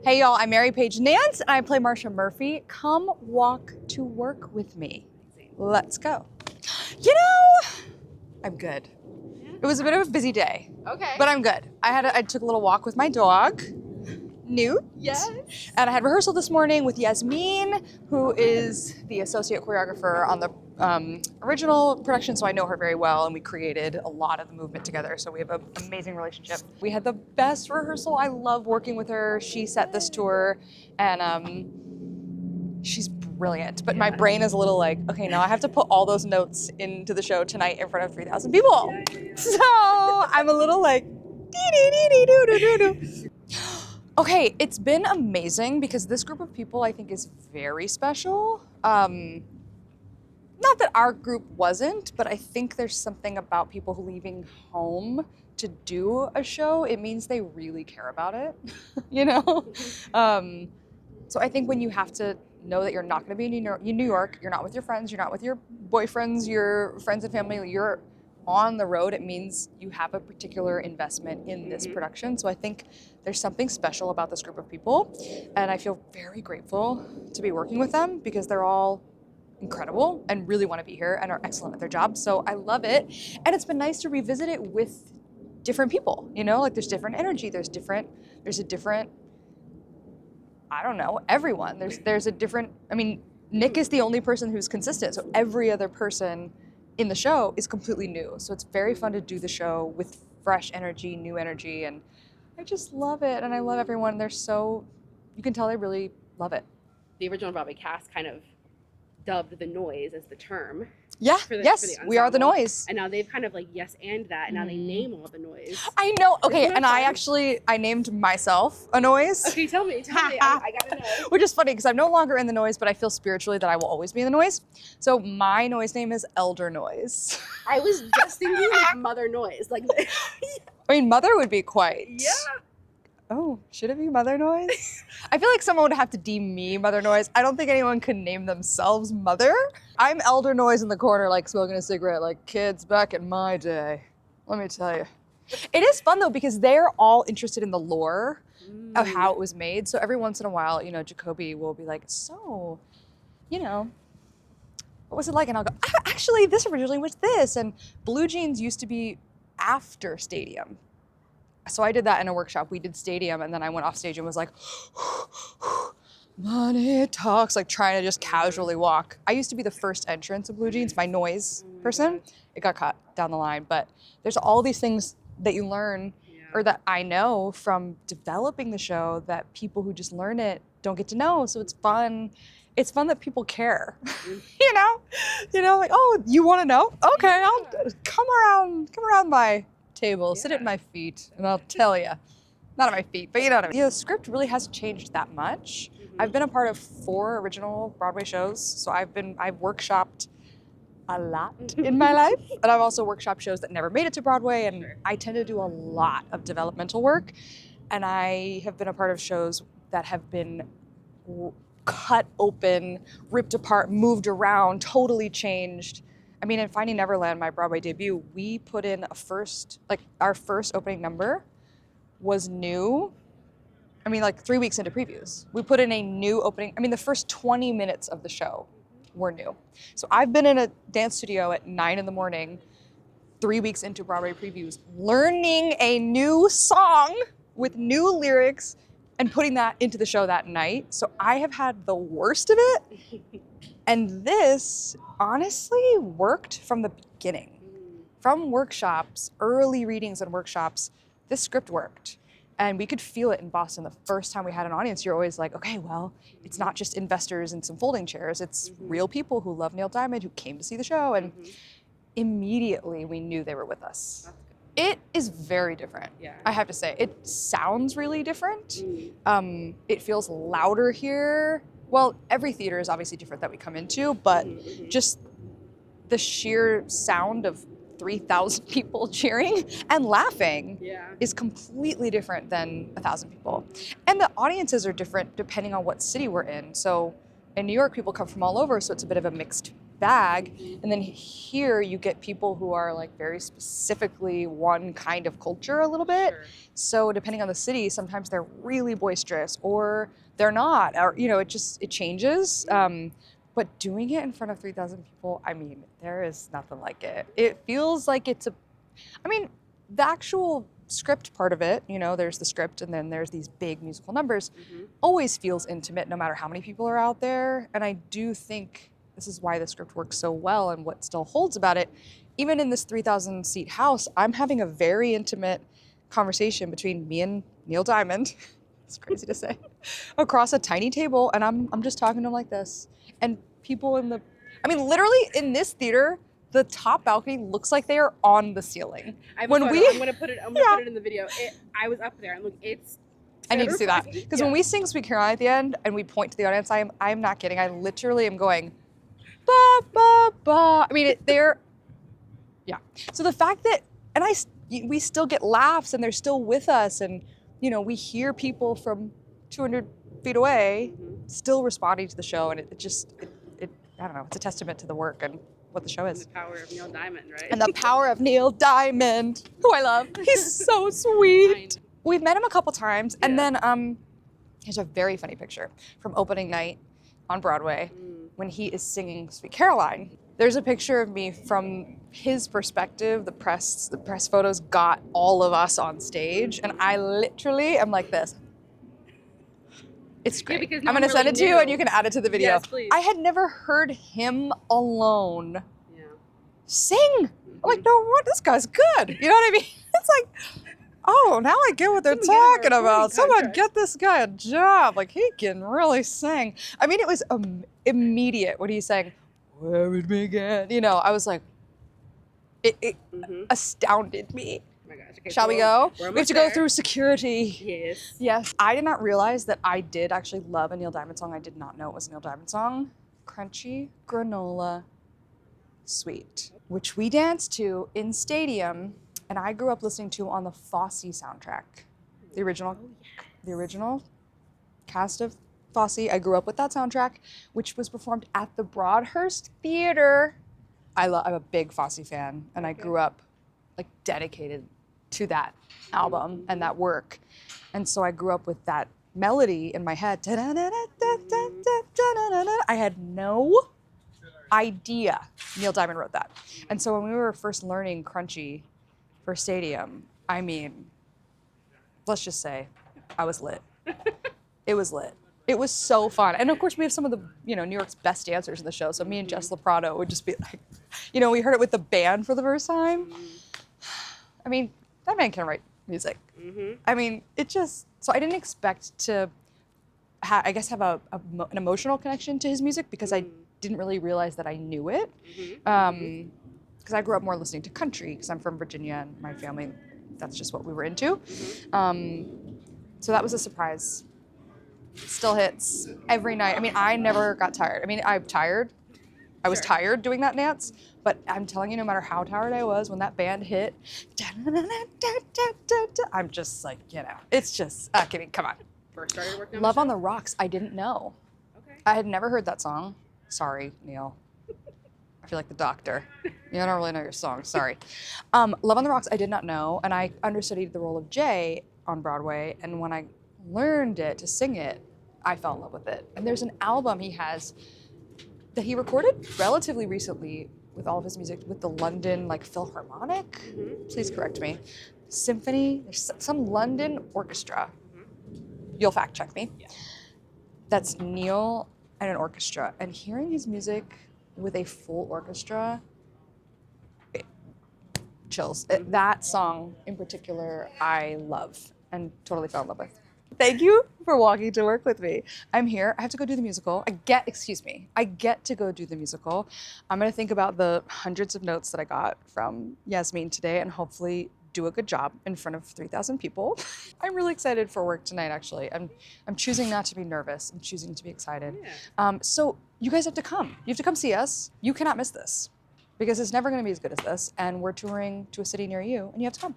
Hey y'all, I'm Mary Paige Nance and I play Marsha Murphy. Come walk to work with me. Let's go. You know, I'm good. It was a bit of a busy day. Okay. But I'm good. I took a little walk with my dog, Newt. Yes. And I had rehearsal this morning with Yasmin, who is the associate choreographer on the original production, so I know her very well, and we created a lot of the movement together, so we have an amazing relationship. We had the best rehearsal. I love working with her. She set this tour, and she's brilliant. But my brain is a little like, okay, now I have to put all those notes into the show tonight in front of 3,000 people. So I'm a little like, dee-dee-dee-dee-doo-doo-doo. Okay, it's been amazing because this group of people I think is very special. Not that our group wasn't, but I think there's something about people leaving home to do a show. It means they really care about it, you know? So I think when you have to know that you're not gonna be in New York, you're not with your friends, you're not with your boyfriends, your friends and family, you're on the road, it means you have a particular investment in this production. So I think there's something special about this group of people. And I feel very grateful to be working with them because they're all incredible and really want to be here and are excellent at their job. So I love it. And it's been nice to revisit it with different people, you know, like there's different energy, there's a different, I don't know, everyone. There's a different, I mean, Nick is the only person who's consistent. So every other person in the show is completely new. So it's very fun to do the show with fresh energy, new energy, and I just love it. And I love everyone. They're so, you can tell they really love it. The original Broadway cast kind of dubbed the noise as the term. Yeah, for the we are the ensemble. noise. And now they've kind of like yes and that, and now they name all the noise. I know, okay, Isn't that and fun? I named myself a noise. Okay, tell me, I gotta know. Which is funny because I'm no longer in the noise, but I feel spiritually that I will always be in the noise. So my noise name is Elder Noise. I was just thinking like Mother Noise, like. I mean, Mother would be quite. Yeah. Oh, should it be Mother Noise? I feel like someone would have to deem me Mother Noise. I don't think anyone could name themselves Mother. I'm Elder Noise in the corner, like smoking a cigarette, like kids back in my day. Let me tell you. It is fun though, because they're all interested in the lore of how it was made. So every once in a while, you know, Jacoby will be like, so, you know, what was it like? And I'll go, actually, this originally was this. And Blue Jeans used to be after Stadium. So I did that in a workshop. We did Stadium, and then I went off stage and was like, money talks, like trying to just casually walk. I used to be the first entrance of Blue Jeans, my noise person. It got cut down the line, but there's all these things that you learn or that I know from developing the show that people who just learn it don't get to know. So it's fun. It's fun that people care, you know, like, oh, you want to know? Okay, I'll come around my table, sit at my feet, and I'll tell you. Not at my feet, but you know what I mean. The script really hasn't changed that much. I've been a part of 4 original Broadway shows, so I've workshopped a lot in my life, and I've also workshopped shows that never made it to Broadway, and I tend to do a lot of developmental work, and I have been a part of shows that have been cut open, ripped apart, moved around, totally changed. I mean, in Finding Neverland, my Broadway debut, we put in our first opening number was new. I mean, like 3 weeks into previews. We put in a new opening. I mean, the first 20 minutes of the show were new. So I've been in a dance studio at 9 in the morning, 3 weeks into Broadway previews, learning a new song with new lyrics and putting that into the show that night. So I have had the worst of it. And this honestly worked from the beginning. From workshops, early readings and workshops, this script worked. And we could feel it in Boston the first time we had an audience. You're always like, okay, well, it's not just investors and some folding chairs. It's real people who love Neil Diamond, who came to see the show. And immediately we knew they were with us. It is very different, I have to say. It sounds really different. It feels louder here. Well, every theater is obviously different that we come into, but just the sheer sound of 3,000 people cheering and laughing is completely different than 1,000 people. And the audiences are different depending on what city we're in. So in New York, people come from all over, so it's a bit of a mixed bag. And then here you get people who are like very specifically one kind of culture a little bit. Sure. So depending on the city, sometimes they're really boisterous or they're not, or, you know, it changes. But doing it in front of 3,000 people, I mean, there is nothing like it. It feels like I mean, the actual script part of it, you know, there's the script and then there's these big musical numbers, always feels intimate no matter how many people are out there. And I do think this is why the script works so well and what still holds about it. Even in this 3,000 seat house, I'm having a very intimate conversation between me and Neil Diamond. It's crazy to say. Across a tiny table, and I'm just talking to him like this. And people I mean, literally in this theater, the top balcony looks like they are on the ceiling. I'm gonna put it in the video. I was up there and look, it's I need to see that. Because when we sing Sweet Caroline at the end and we point to the audience, I'm not kidding. I literally am going, ba, ba, ba. I mean, yeah. So the fact that, and we still get laughs and they're still with us and, you know, we hear people from 200 feet away still responding to the show, and it just, I don't know, it's a testament to the work and what the show is. And the power of Neil Diamond, right? And the power of Neil Diamond, who I love. He's so sweet. We've met him a couple times, and then here's a very funny picture from opening night on Broadway when he is singing Sweet Caroline. There's a picture of me from his perspective. The press photos got all of us on stage, and I literally am like this. It's great. Yeah, I'm going to send it to you, and you can add it to the video. Yes, please. I had never heard him alone sing. I'm like, no, what? This guy's good. You know what I mean? It's like, oh, now I get what they're talking about. Someone get this guy a job. Like, he can really sing. I mean, it was immediate when he sang, "Where it began." You know, I was like, it astounded me. Oh my gosh. Okay, Shall we go? We have to go there. through security. Yes. Yes. I did not realize that I did actually love a Neil Diamond song. I did not know it was a Neil Diamond song. Crunchy Granola Sweet, which we danced to in Stadium, and I grew up listening to on the Fosse soundtrack. The original cast of Fosse. I grew up with that soundtrack, which was performed at the Broadhurst Theater. I'm a big Fosse fan, and I grew up like dedicated to that album and that work. And so I grew up with that melody in my head. I had no idea Neil Diamond wrote that. And so when we were first learning Crunchy for Stadium, I mean, let's just say I was lit. It was lit. It was so fun. And of course we have some of the, you know, New York's best dancers in the show. So me and Jess Loprato would just be like, you know, we heard it with the band for the first time. I mean, that man can write music. I mean, so I didn't expect to, I guess, have an emotional connection to his music because I didn't really realize that I knew it. Because I grew up more listening to country because I'm from Virginia and my family, that's just what we were into. So that was a surprise. Still hits every night. I mean, I never got tired. I mean, I'm tired. I was tired doing that dance, but I'm telling you, no matter how tired I was, when that band hit, I'm just like, you know, it's just, kidding, come on. First started working on Love on the Rocks, I didn't know. Okay. I had never heard that song. Sorry, Neil. I feel like the doctor. You don't really know your song, sorry. Love on the Rocks, I did not know, and I understudied the role of Jay on Broadway, and when I learned it to sing it, I fell in love with it. And there's an album he has that he recorded relatively recently with all of his music with the London Philharmonic. Please correct me. Symphony. There's some London orchestra. You'll fact check me. Yeah. That's Neil and an orchestra. And hearing his music with a full orchestra, chills. That song in particular, I love and totally fell in love with. Thank you for walking to work with me. I'm here. I have to go do the musical. I get to go do the musical. I'm going to think about the hundreds of notes that I got from Yasmin today and hopefully do a good job in front of 3,000 people. I'm really excited for work tonight, actually. I'm choosing not to be nervous. I'm choosing to be excited. Yeah. So you guys have to come. You have to come see us. You cannot miss this because it's never going to be as good as this. And we're touring to a city near you and you have to come.